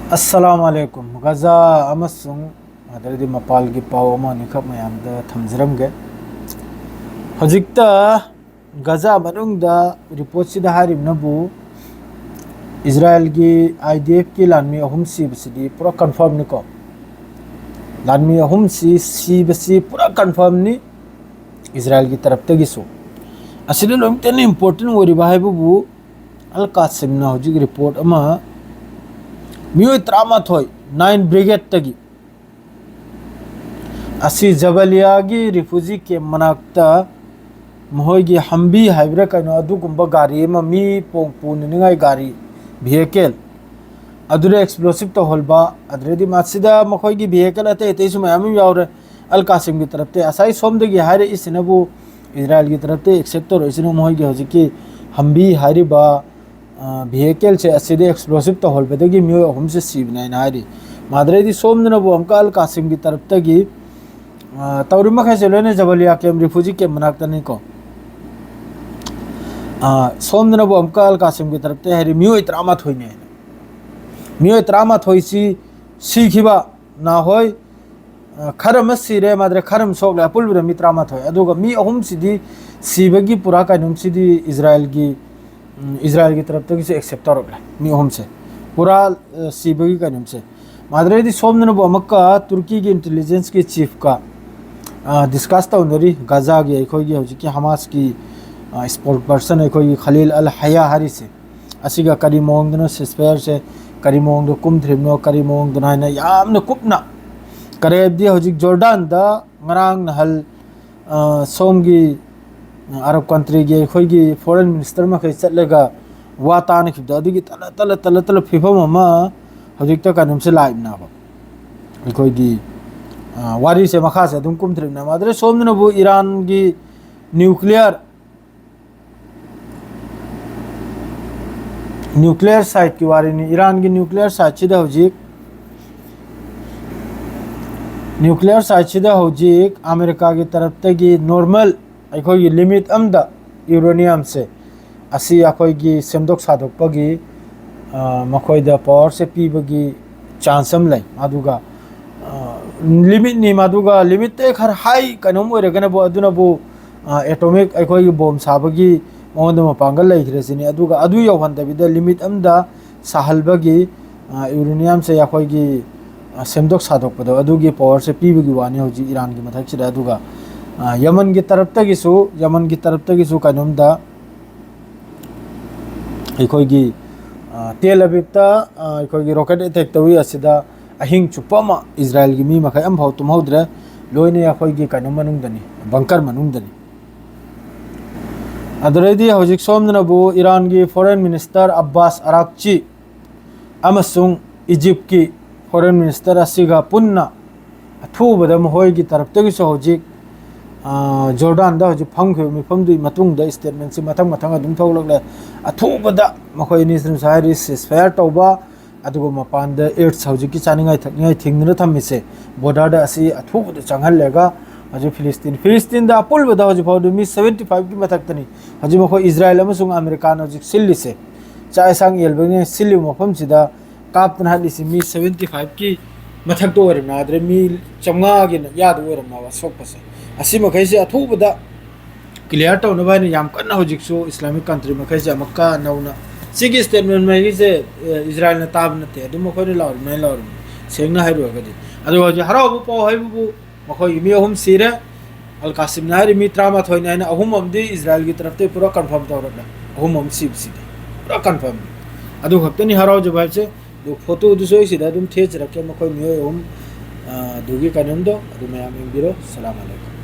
अस्सलामुअलैकुम गजा अमसुंग अदरदी मपाल की पाव अमा निखप मयामदा थमजरमगे हजिकता गजा मनुंगदा रिपोर्ट सिदा हारिबनबु इजराइल की आईडीएफ की लानमी अहुम सीबसिदी पूरा कंफर्म निको लानमी अहुम सीबसी पूरा कंफर्म नि इजराइल की तरफ तगिसो असिदे लोमतेन इंपोर्टेंट ओरिबा हाइबु अल कासिमना हजिक रिपोर्ट अमा मियोय त्रामाथोय 9 ब्रिगेड तगी असी जबलिया की रिफ्यूजी के मनाक्ता मोहगी हम्बी हाइब्रा कनो अदुगुंबा गाड़ी मा मी पोंग पुनिंगाय गाड़ी व्हीकल अदुरे एक्सप्लोसिव तो होलबा अदरेदी मासिदा मखोगी व्हीकल अते अते सुमयाम यावरे अल कासिम की तरफ ते असाई सोमदगी हारे इसनबु इजराइल की तरफ ते एक्सेप्ट तो इसनो मोहगी हजिकी हम्बी हारिबा व्हीकल से असीदे एक्सप्लोसिव तो होलबदगी मियो अहुम से सीबनाय नारी मादरेदी सोमदनबु अमका अल कासिम की तरफ तगी तौरिमा खैसे लेने जबलिया के रिफ्यूजी के मनाक्ता नहीं को सोमदनबु अमका अल कासिम की तरफ ते हरि मियो इतरामा थोइने मियो इतरामा थोइसी सीखिबा ना होय खरम सीरे मादरे खरम सोगले अपुलबुर मित्रामा थोय अदुगा मी अहुम सिदी सीबगी पुरा कानुम सिदी इजराइल की तरफ तक से एक्सेप्ट तौरगले मी अहुम से पूरा सीबगी कानुम से मादरेदी सोमदनबु अमका तुर्की की इंटेलिजेंस के चीफ का डिस्कस तौनरी गजा की अखोगी हजिकी हमास की स्पोर्ट पर्सन अखोगी खलील अल हया हरी से असिगा करी मोंगदनो सिस्पेयर से करी मोंगदो कुम थ्रिमनो करी मोंगदो नाइना यामना कुपना करेबदी हजिक जॉर्डन दा ngरang नहल सोमगी अरब कंट्री की अखोगी फॉरेन मिनिस्टर मखै चटलेगा वा तान खिबदा अदुगी तल फिफम अमा हजिक त कानुम से लाइबना बा अखोगी वारी से मखा से तुम कुम थ्रिमना मादरे सोमदनबु ईरान की न्यूक्लियर साइट की वारी ने ईरान की न्यूक्लियर साइट सिदा हजिक अमेरिका की तरफ तगी नॉर्मल अखोगी लिमिट अमदा यूरेनियम से असी अखोगी सेमदोक सादोकपगी मखोइदा पावर से पीबगी चांस अम लै अदुगा लिमिट नि मादुगा लिमिट ते खर हाई कनोम ओरगनबो अदुनबो एटॉमिक अखोगी बॉम्ब साबगी मोंद मपांगल लैखरेसिनी अदुगा अदु यौहनदबिदा लिमिट अमदा साहलबगी यूरेनियम से अखोगी सेमदोक सादोकपदो अदुगी पावर से पीबगी वानी होजी ईरान की मथक्सिदा अदुगा यमन की तरफ तगिसु कनोमदा अखोगी तेल अबिबता अखोगी रॉकेट अटैक तवी असिदा अहिंग चुपमा इजराइल की मी मखै अम भाव तुमहौद्रे लोइने अखोगी कनो मनुंगदनी बंकर मनुंगदनी अदरेदी हजिक सोमदनबु ईरान की फॉरेन मिनिस्टर अब्बास अराक्ची अमसुंग इजिप्ट की फॉरेन मिनिस्टर असिगा पुन्ना अथुबदा महोय की तरफ तगिसो हजिक जॉर्डन दा हजिक फंगखो मिफमदु मतुंगदा स्टेटमेंट से मथंग अदुम थौलगले अथुबदा मखोय निस्रम साइरि सिसफायर तौबा अदुगो मपान एड्स हजिकी चानिंगाई थकनिंगाई थिंगना थमिसे बॉर्डर दा असि अथुबदा चंगहलेगा हजि फिलिस्तीन दा अपुलबदा हजि फाउदु मी 75 की मथक्तनी हजि मखो इजराइल अमसुंग अमेरिका हजि सिल्लिसे चाइसांग येलबने सिल्लि मफम सिदा कापतन हलिसि मी 75 की मथक तो ओरना आद्रे मी चंगा गे याद ओरना वा सोपसे असि मखैसे अथुबदा क्लियर तौनबानि याम कन्ना हजिकसो इस्लामिक कंट्री मखैसे मक्का नौना सिगी स्टेटमेंट में से इजराइल ने ताब नते अदुम मखोय लाउर सेंगना हाइरोगदि अदु हजि हराबु पाव हाइबु मखोय मी अहुम सिरे अल कासिम नारी मी त्रामा थोइना अहुम अमदि इजराइल की तरफ ते पूरा कंफर्म तौरबला अहुम अम सिबसिदि पूरा कंफर्म अदु खक्तनि हराव जबाब से दो फोटो दुसोय सिदा दुम थेच रखे मखोय मी अहुम दुगी कनम दो अदु मयाम इंबिरो सलाम अलैकुम।